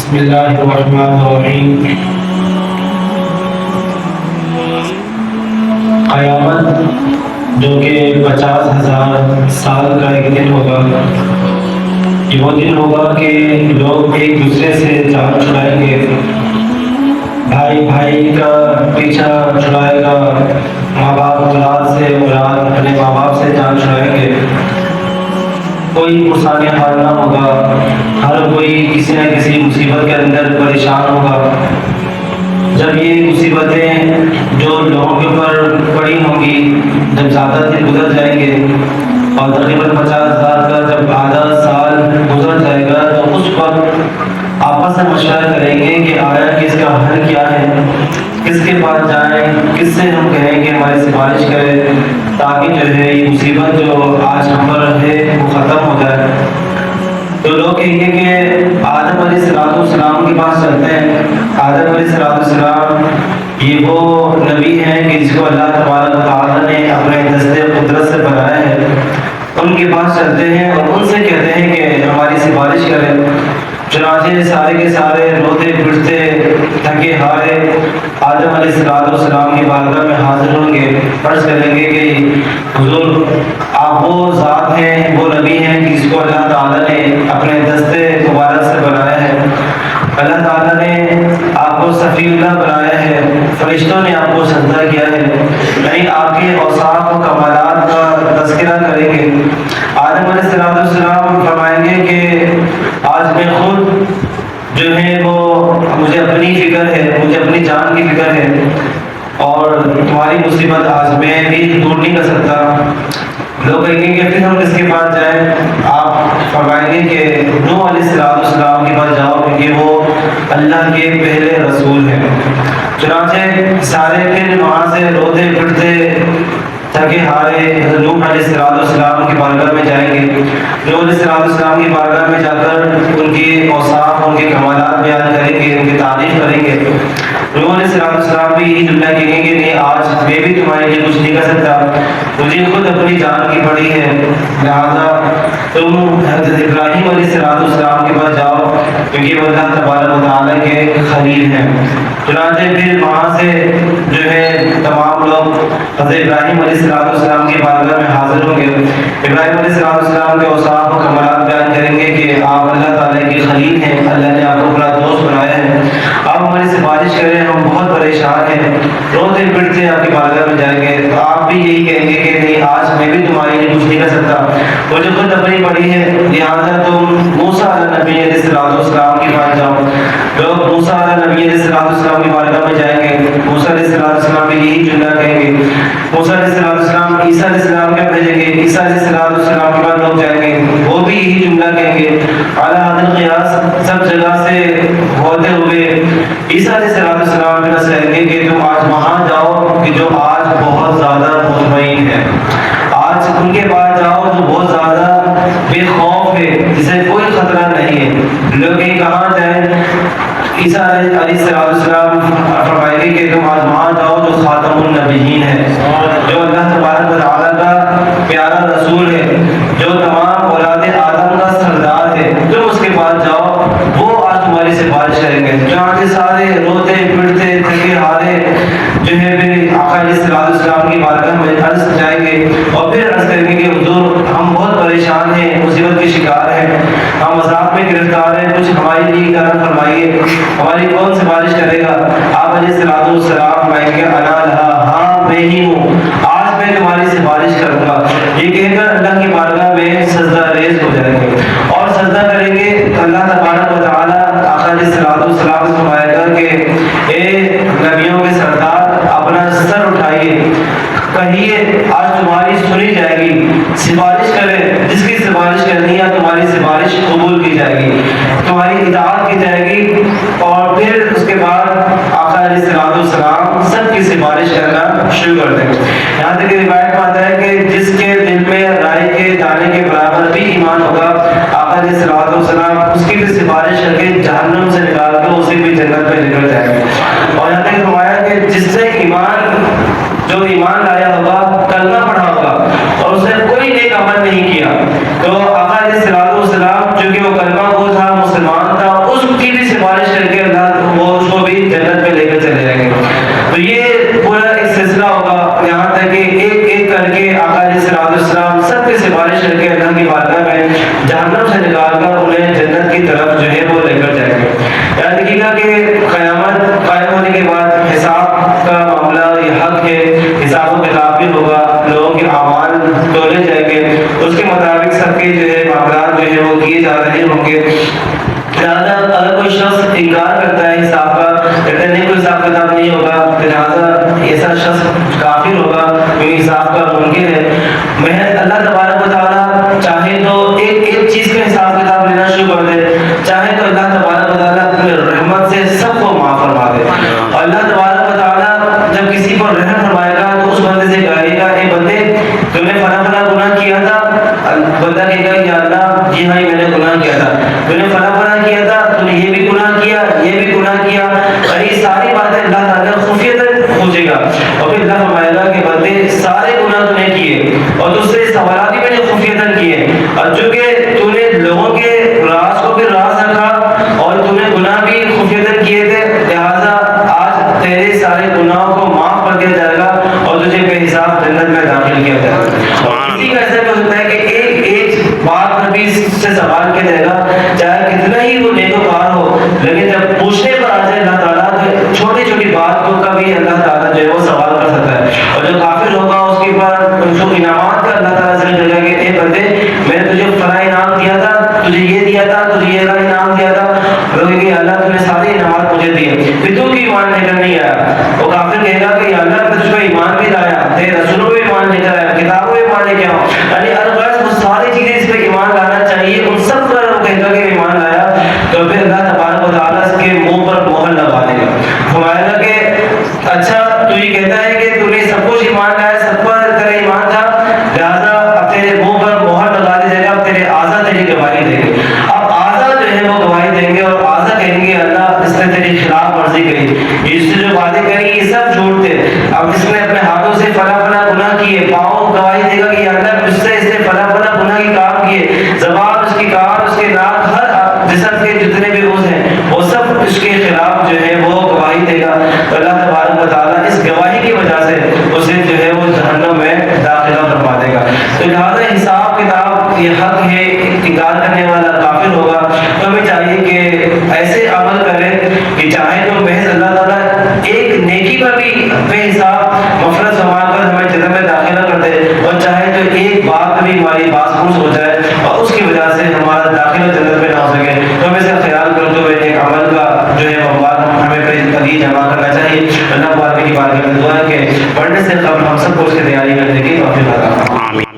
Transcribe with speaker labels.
Speaker 1: بسم اللہ الرحمن الرحیم۔ قیامت جو کہ 50,000 سال کا ایک دن ہوگا، یہ وہ دن ہوگا کہ لوگ ایک دوسرے سے جان چھڑائیں گے، بھائی بھائی کا پیچھا چھڑائے گا، ماں باپ اولاد سے، اولاد اپنے ماں باپ سے جان چھڑائیں گے، کوئی پرسان حال نہ ہوگا، ہر کوئی کسی نہ کسی مصیبت کے اندر پریشان ہوگا۔ جب یہ مصیبتیں جو لوگوں کے اوپر پڑی ہوں گی، جب زیادہ دن گزر جائیں گے اور تقریباً 50,000 کا جب آدھا سال گزر جائے گا، تو اس وقت آپس میں مشورہ کریں گے کہ آیا کہ اس کا حل کیا ہے، کس کے پاس جائیں، کس سے ہم کہیں کہ ہماری سفارش کرے تاکہ جو ہے یہ مصیبت جو آج ہم پر ہے وہ ختم ہو جائے۔ تو لوگ کہیں گے کہ آدم علیہ السلام کے پاس چلتے ہیں۔ آدم علیہ السلام یہ وہ نبی ہیں کہ جس کو اللہ تبارک و تعالیٰ نے اپنے دستے قدرت سے بنایا ہے، ان کے پاس چلتے ہیں اور ان سے کہتے ہیں کہ ہماری سفارش کریں۔ چنانچہ سارے کے سارے روتے پٹتے تھکے ہارے آدم علیہ السلام کی بارگاہ میں حاضر ہوں گے، عرض کریں گے کہ حضور آپ وہ ذات ہیں، وہ نبی ہیں جس کو اللہ تعالیٰ نے اپنے دستے مبارک سے بنایا ہے، اللہ تعالیٰ نے آپ کو صفی اللہ بنایا ہے، فرشتوں نے آپ کو سجدہ کیا ہے، یعنی آپ کے اوصاف و کمالات کا تذکرہ کریں گے۔ آدم علیہ السلام فرمائیں گے کہ آج میں خود جو ہے وہ مجھے اپنی فکر ہے، مجھے اپنی جان کی فکر ہے، اور تمہاری مصیبت آج میں بھی دور نہیں کر سکتا۔ لوگ کہیں گے کہ پھر ہم کس کے پاس جائیں؟ آپ فرمائیں گے کہ نوح علیہ السلام کے پاس جاؤ، کیونکہ وہ اللہ کے پہلے رسول ہیں۔ چنانچہ سارے پھر وہاں سے روتے پھٹتے تھکے ہارے نوح علیہ السلام کی بارگاہ میں جائیں گے۔ نوح علیہ السلام کی بارگاہ میں جا کر ان کے اوصاف، ان کے کمالات بیان کریں گے، ان کی تعریف کریں گے۔ نوح علیہ السلام بھی یہی جملہ کہیں گے نہیں، آج میں بھی تمہارے لیے کچھ نہیں کر سکتا، مجھے خود اپنی جان کی پڑی ہے، لہٰذا تم حضرت ابراہیم علیہ السلام کے پاس جاؤ، کیونکہ وہ اللہ تبارک و تعالیٰ کے خلیل ہیں۔ چنانچہ پھر وہاں سے جو ہے تمام لوگ حضرت ابراہیم علیہ السلام کی بارگاہ میں حاضر ہوں گے۔ ابراہیم علیہ السلام کے اوصاف و کمالات بیان کریں گے کہ آپ اللہ تعالیٰ کے خلیل ہیں، اللہ نے آپ کو اپنا دوست بنایا ہے، آپ ہماری سفارش کریں، ہم بہت پریشان ہیں، روتے پھرتے آپ کی بارگاہ میں جائیں گے، تو آپ بھی یہی کہیں گے کہ نہیں، آج میں بھی تمہارے لیے کچھ نہیں کر سکتا، مجھے خود اپنی پڑی ہے، لہٰذا تم موسیٰ علیہ نبی علیہ السلام کے پاس جاؤ۔ لوگ موسیٰ علیہ نبی علیہ السلام کی بارگاہ میں جائیں گے، موسیٰ علیہ السلام بھی یہی جملہ کہیں گے۔ موسیٰ علیہ السلام عیسیٰ علیہ السلام کے بھیجیں گے، عیسیٰ علیہ السلام کے بعد لوگ جائیں گے، وہ بھی یہی جملہ کہیں گے۔ اعلیٰ حضرت قیاس سب جگہ سے ہوتے ہوئے عیسیٰ علیہ السلام کے پاس کہیں گے کہ تم آج وہاں جاؤ کہ جو آج بہت زیادہ مطمئن ہے، آج ان کے پاس جاؤ جو بہت زیادہ بے خوف ہے، جسے کوئی خطرہ نہیں ہے۔ لوگ کہاں جائیں؟ عیسیٰ علیہ السلام فرمائیں گے کہ تم آج وہاں جاؤ جو خاتم النبیین ہے، جو اللہ تبارک و تعالیٰ کا پیارا رسول ہے، جو تمام اولاد آدم کا سردار ہے، تم اس کے پاس جاؤ، وہ آج تمہاری سفارش کریں گے۔ چنانچہ سارے روتے پھرتے تھکے ہارے جو ہے پھر آقا علیہ السلام کی بارگاہ میں عرض جائیں گے اور پھر عرض کریں گے کہ حضور ہم بہت پریشان ہیں، مصیبت کے شکار ہیں، ہم عذاب میں گرفتار ہیں، کچھ ہمارے لیے کرم فرمائیے، ہماری کون سفارش کرے گا؟ آپ علیہ السلام فرمائیں گے انا لہا، ہاں میں ہی ہوں، آج میں تمہاری سفارش کروں گا۔ یہ کہہ کر اللہ کی بارگاہ میں سجدہ ریز ہو جائیں گے اور سجدہ کریں گے۔ اللہ تبارک و تعالیٰ آقا علیہ السلام سے فرمائے گا کہ اے نبیوں کے سردار اپنا سر اٹھائیے، کہیے آج تمہاری سنی جائے گی، سفارش کریں، جس کی سفارش کرنی ہے تمہاری سفارش قبول کی جائے گی، تمہاری اطاعت کی جائے گی۔ اور پھر اس کے بعد آقا علیہ السلام سب کی سفارش کرنا شروع کر دیں گے۔ یہاں تک کہ روایت میں آتا ہے کہ جس کے دل میں رائے کے دانے کے برابر بھی ایمان ہوگا، آقا علیہ السلام اس کی بھی سفارش کر کے جہنم سے نکال کے اسے بھی جنت میں نکل جائے گا۔ اور یہاں تک فرمایا کہ جس سے جو ایمان لایا ہوگا، کلمہ پڑھا ہوگا اور اس نے کوئی نیک عمل نہیں کیا، تو آقا علیہ السلام چونکہ وہ کلمہ گو تھا، مسلمان تھا، اس کی بھی سفارش کر کے اللہ وہ اس کو بھی جنت میں لے کر چلے جائیں گے. تو یہ پورا ایک سلسلہ ہوگا یہاں تک کہ ایک ایک کر کے آقا علیہ السلام سب کی سفارش کر کے اللہ کی بارگاہ میں جہنم سے نکال کر انہیں جنت کی طرف جو ہے وہ لے کر جائیں گے. یاد رکھیے گا کہ قیامت قائم ہونے کے بعد حساب کا معاملہ یہ حق ہے, حساب و کتاب بھی ہوگا, لوگوں کے اعمال تولے جائیں گے, اس کے مطابق سب کے جو ہے معاملات جو ہے وہ کیے جا رہے ہوں گے. لہٰذا اگر کوئی شخص انکار کرتا ہے حساب کا, کہتا ہے نہیں کوئی حساب کتاب نہیں ہوگا, لہٰذا ایسا شخص کافر ہوگا کیونکہ حساب کا ممکن ہے. محض اللہ تبارک و تعالیٰ چاہے تو ایک چیز کا حساب کتاب لینا شروع کر دے, چاہے تو اللہ تبارک و تعالیٰ اپنے رحمت سے سب کو معاف فرما دے. اور اللہ تبارک و تعالیٰ جب کسی پر رحم فرمائے گا تو اس بندے سے کہے گا اے بندے تم نے فلاں فلاں گناہ کیا تھا, بندہ کہے گا یا اللہ جی ہاں میں نے گناہ کیا تھا, تو نے فلاں فلاں کیا تھا, تو نے یہ بھی گناہ کیا, یہ بھی گناہ کیا, اور یہ ساری باتیں اللہ تعالیٰ خفیہ تک پوچھے گا. اور پھر اللہ فرمائے گا کہ بندے سارے گناہ تو نے کیے اور تجھ سے سوالات بھی میں نے خفیہ تک کیے, اور چونکہ تو نے لوگوں کے راز کو بھی راز رکھا اور تو نے گناہ بھی خفیہ تک کیے تھے, لہٰذا آج تیرے سارے گناہوں کو معاف کر دیا جائے گا اور تجھے بے حساب جنت میں داخل کیا جائے گا. اسی کا ایسا بھی ہوتا ہے کہ ایک بات نبی سے سوال کیا جائے گا, چاہے کتنا ہی وہ نیکوکار ہو, لیکن جب پوچھنے پر آ جائے اللہ تعالیٰ تو چھوٹی چھوٹی بات کو کبھی اللہ تعالیٰ جو ہے وہ سوال کر سکتا ہے. اور جو کافر ہوگا اس کے اوپر ان کو انعامات کا اللہ تعالیٰ ذکر کرے گا کہ اے بندے میں نے تجھے فلاں انعام دیا تھا, تجھے یہ دیا تھا, تجھے یہ انعام دیا تھا, لوگ کہ اللہ تم نے سارے انعامات مجھے دیے, پھر تو کی ایمان لے کر نہیں آیا. وہ کافر کہے گا کہ اللہ تجھ پہ ایمان بھی لایا, تیرے رسولوں پہ ایمان لے کر آیا, کتابوں پہ ایمان لے کے آؤ, یعنی الغرض وہ ساری چیزیں اس پہ ایمان لانا چاہیے, ان سب پر وہ کہے گا کہ ایمان لایا, تو پھر اللہ تبارک و تعالیٰ اس کے منہ پر مہر لگا دے گا. فرمایا گا کہ اچھا تو یہ کہتا ہے کہ تو نے سب کچھ ایمان لایا, سب پر تیرا ایمان تھا, لہٰذا اب تیرے منہ پر مہر لگا دی جائے گا, اب تیرے اعضا تیری گواہی دیں گے. اب اعضا جو ہے وہ گواہی دیں گے اور اعضا کہیں گے اللہ اس نے تیری خلاف ورزی کری, اس سے جو باتیں کری یہ سب جھوٹ تھے, اب اس نے اپنے ہاتھوں سے فلاں فلاں گناہ کیے, پاؤں گواہی دے گا کہ اللہ مجھ سے اس نے فلاں فلاں گناہ کے کام کیے, زبان اس کی کان اس کے ناک ہر جسم کے جتنے بھی عضو ہیں وہ سب اس کے خلاف جو ہے وہ گواہی دے گا. تو اللہ تبارک و تعالیٰ اس گواہی کی وجہ سے اسے جو ہے وہ جہنم میں داخلہ فرما دے گا. تو لہٰذا حساب کتاب یہ حق ہے, انکار کرنے والا کافر ہوگا. تو ہمیں چاہیے کہ ایسے عمل کریں کہ چاہے تو محض اللہ تعالیٰ ایک نیکی پر بھی بے حساب مغفرت فرما کر ہمیں جنت میں داخلہ کر دے, اور چاہے تو ایک بات بھی ہماری باس پوس ہو جائے اور اس کی وجہ سے ہمارا داخلہ جنت میں نہ ہو سکے. تو ہمیں اس کا خیال کرتے ہوئے ایک عمل کا جو ہے مواد ہمیں پہلے جمع کرنا چاہیے. اللہ پاک کی بارگاہ میں دعا ہے کہ پڑھنے سے قبل ہم سب کو اس کی تیاری کرنے کی توفیق عطا فرمائے.